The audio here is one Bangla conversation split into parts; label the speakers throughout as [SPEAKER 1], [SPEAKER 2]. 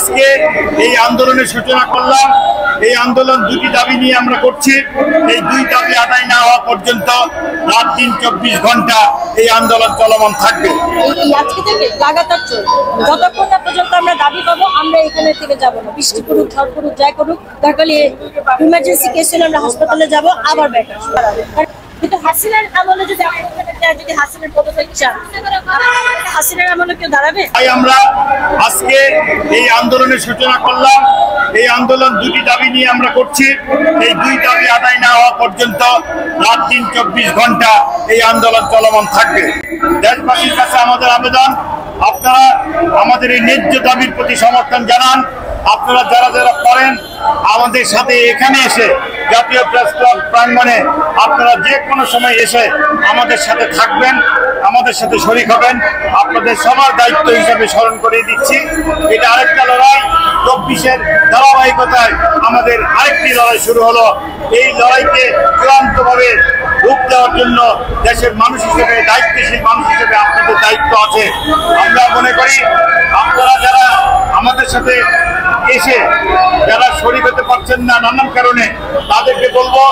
[SPEAKER 1] আজকে এই আন্দোলনের সূচনা করলাম। এই আন্দোলন দুটি দাবি নিয়ে আমরা করছি। এই দুই দাবি আদায় না হওয়া পর্যন্ত রাত দিন 24 ঘন্টা এই আন্দোলন চলমান থাকবে।
[SPEAKER 2] আজকে থেকে লাগাতার চলবে যতক্ষণ না পর্যন্ত আমরা দাবি পাবো। আমরা এখানে থেকে যাবো না, বৃষ্টি করুক ঝড় করুক যাই করুক, দরকার ইমার্জেন্সি কেস হলে আমরা হাসপাতালে যাবো, আবার ব্যাক আসবো। কিন্তু হাসিনার আমলে যদি হাসিনার পদত্যাগ চান, হাসিনার আমলে কেউ দাঁড়াবে?
[SPEAKER 1] তাই আমরা আজকে এই আন্দোলনের সূচনা করলাম। এই আন্দোলন দুটি দাবি নিয়ে আমরা করছি। এই দুই দাবি আদায় না হওয়া পর্যন্ত রাত দিন 24 ঘন্টা এই আন্দোলন চলমান থাকবে। দেশবাসীর কাছে আমাদের আবেদন, আপনারা আমাদের এই ন্যায্য দাবির প্রতি সমর্থন জানান। আপনারা যারা যারা করেন আমাদের সাথে এখানে এসে জাতীয় প্রেস ক্লাব প্রাঙ্গণে আপনারা যে কোনো সময় এসে আমাদের সাথে থাকবেন, আমাদের সাথে শরীক হবেন। আপনাদের সবার দায়িত্ব হিসাবে স্মরণ করে দিচ্ছি। এটা আরেকটা লড়াই, 24-এর ধারাবাহিকতায় আমাদের আরেকটি লড়াই শুরু হলো। এই লড়াইকে চূড়ান্তভাবে রূপ দেওয়ার জন্য দেশের মানুষ হিসেবে, দায়িত্বশীল মানুষ হিসেবে আপনাদের দায়িত্ব আছে। আমরা মনে করি আপনারা যারা আমাদের সাথে এসে যারা শরীক হতে পারছেন না নানান কারণে, তাদেরকে বলবো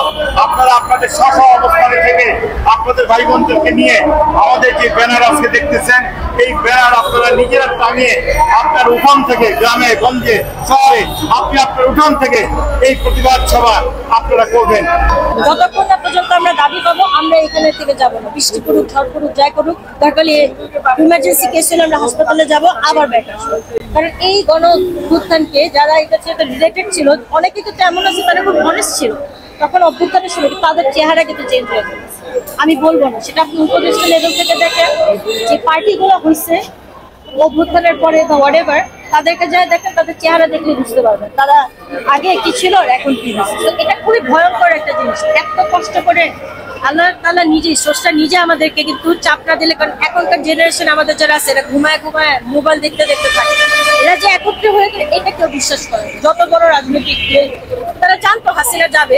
[SPEAKER 1] আপনারা আপনাদের স্ব অবস্থানে থেকে আপনাদের ভাই বোনদেরকে নিয়ে আমাদের যে ব্যানার আজকে দেখতেছেন, এই ব্যানার আপনারা নিজেরা টাঙিয়ে আপনার উঠান থেকে, গ্রামে গঞ্জে শহরে আপনি আপনার উঠান থেকে এই প্রতিবাদ সভা আপনারা করবেন।
[SPEAKER 2] যতক্ষণ না পর্যন্ত আমরা দাবি পাবো আমরা এখানে থেকে যাবো না, বৃষ্টি করুক ঝড় করুক যাই করুক, দরকার ইমার্জেন্সি কেস হলে আমরা হাসপাতালে যাবো, আবার ব্যাক আসবো। কারণ এই গণঅভ্যুত্থানকে যারা এটা সাথে রিলেটেড ছিল, অনেকে কিন্তু এমন আছে তারা খুব অনেস্ট ছিল তখন অভ্যুত্থানের সময়, তাদের চেহারা কিন্তু চেঞ্জ হয়ে গেছে। আমি বলবো না, সেটা আপনি উপদেষ্টা লেভেল থেকে দেখেন, যে পার্টিগুলো হয়েছে অভ্যুত্থানের পরে বা হোয়াটএভার, তাদেরকে যা দেখেন তাদের চেহারা দেখলে বুঝতে পারবেন তারা আগে কি ছিল আর এখন কি হয়েছে। তো এটা খুবই ভয়ঙ্কর একটা জিনিস। এত কষ্ট করে আল্লাহ তাআলা নিজেই, স্রষ্টা নিজে আমাদেরকে কিন্তু চাপ না দিলে, কারণ এখনকার জেনারেশন আমাদের যারা আছে এরা ঘুমায় ঘুমায় মোবাইল দেখতে দেখতে থাকে, এরা যে একত্রে হয়ে গেলে এটা কেউ বিশ্বাস করে। যত বড় রাজনৈতিক তারা জানতো হাসিনা যাবে,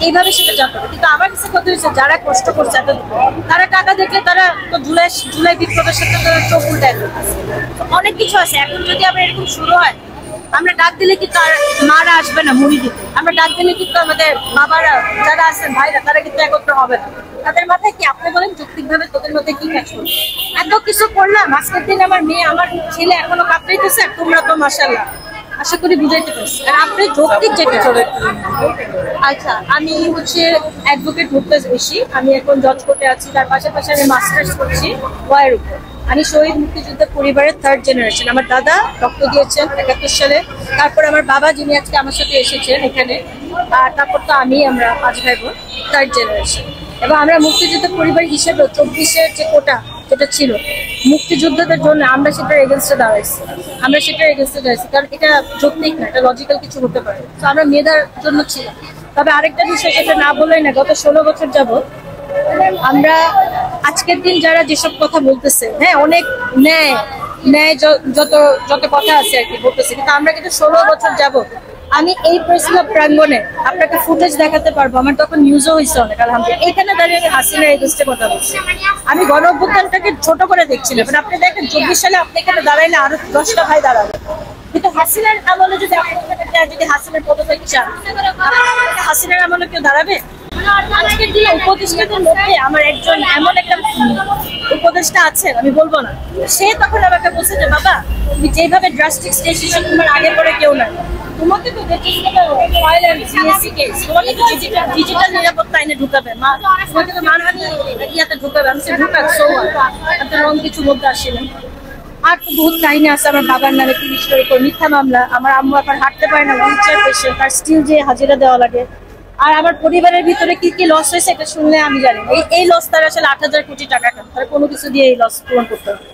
[SPEAKER 2] এইভাবে সেটা জানতো। কিন্তু আমার কাছে কথা হয়েছে যারা কষ্ট করছে তারা টাকা দেখলে তারা তো জুলাই বিপ্লবের সাথে তারা চোখ উল্টায়। অনেক কিছু আছে। এখন যদি আমরা এরকম শুরু হয়, আমরা ডাক দিলে কিন্তু আর মারা আসবে না মুড়ি দিতে, আমরা ডাক দিলে কিন্তু আমাদের বাবারা যারা আছেন ভাইরা তারা কিন্তু একত্র হবে না। তাদের মাথায় কি আপনি বলেন যৌক্তিকভাবে তোদের মধ্যে কি কাজ করবে? এত কিছু করলাম, আজকের দিন আমার মেয়ে আমার ছেলে এখনো কাঁপড়াইতেছে, আর তোমরা তো মাশাআল্লাহ আশা করি বুঝাইতে পারছি। আর আপনি যৌক্তিক যেটা চলে। আচ্ছা, আমি হচ্ছে অ্যাডভোকেট মুক্তাজ ঐশী, আমি এখন জজ কোর্টে আছি, তার পাশাপাশি আমি মাস্টার্স করছি ওয়াইয়ের উপর। আমি শহীদ মুক্তিযোদ্ধা পরিবারের 3rd জেনারেশন। আমার দাদা রক্ত দিয়েছেন 71 সালে, তারপর আমার বাবা যিনি আজকে আমার সাথে এসেছেন এখানে, আর তারপর তো আমরা 5 ভাই বোন 3rd জেনারেশন। এবং আমরা মুক্তিযোদ্ধা পরিবার হিসেবে 24-এর যে কোটা যেটা ছিল মুক্তিযোদ্ধাদের জন্য, আমরা সেটার এগেনস্টে দাঁড়াইছি। কারণ এটা যৌক্তিক না, এটা লজিক্যাল কিছু হতে পারে। তো আমরা মেধার জন্য ছিল। তবে আরেকটা বিষয়, সেটা না বললেই না, গত 16 বছর যাবত আমরা আজকের দিন যারা যেসব কথা বলতেছে, হ্যাঁ অনেক ন্যায় যত যত কথা আছে আর কি বলতেছে, কিন্তু আমরা কিন্তু 16 বছর যাবত, আমি এই প্রেস ক্লাব প্রাঙ্গণে আপনাকে ফুটেজ দেখাতে পারবো, আমার তখন নিউজও হয়েছে অনেক আলহামদুলিল্লাহ, এখানে দাঁড়িয়ে আমি হাসিনার এগেন্স্টে কথা বলছি। আমি গণ অভ্যুত্থানটাকে ছোট করে দেখছিলাম। আপনি দেখেন 24 সালে আপনি এখানে দাঁড়াইলে আরো 10টা ভাই দাঁড়াবে। কিন্তু হাসিনার আমলে যদি হাসিনার পদত্যাগ চান, হাসিনার আমলে কেউ দাঁড়াবে? আজকের দিনে উপদেষ্টাদের মধ্যে আমার একজন এমন একটা উপদেষ্টা আছে, আমি বলবো না, সে তখন আমাকে বলছে যে বাবা তুমি যেভাবে ড্রাস্টিক ডিসিশন, তোমার আগে পরে কেউ নাই, তোমাকে তো ডিজিটাল নিরাপত্তা আইনে ঢুকাবে, তোমাকে তো মানহানি ইয়াতে ঢুকাবে। আমি ঢুকাক রং কিছু বলতে আসছিলেন। আর তো বহুত কাহিনী আছে। আমার বাবার নামে 30 করে মিথ্যা মামলা, আমার আম্মু এখন হাঁটতে পারে না, হুইলচেয়ার পেশেন্ট, তার স্টিল যে হাজিরা দেওয়া লাগে। আর আমার পরিবারের ভিতরে কি কি লস হয়েছে এটা শুনলে আমি জানি। এই লস তার আসলে 8,000 কোটি টাকা, তারা কোনো কিছু দিয়ে এই লস পূরণ করতে হবে।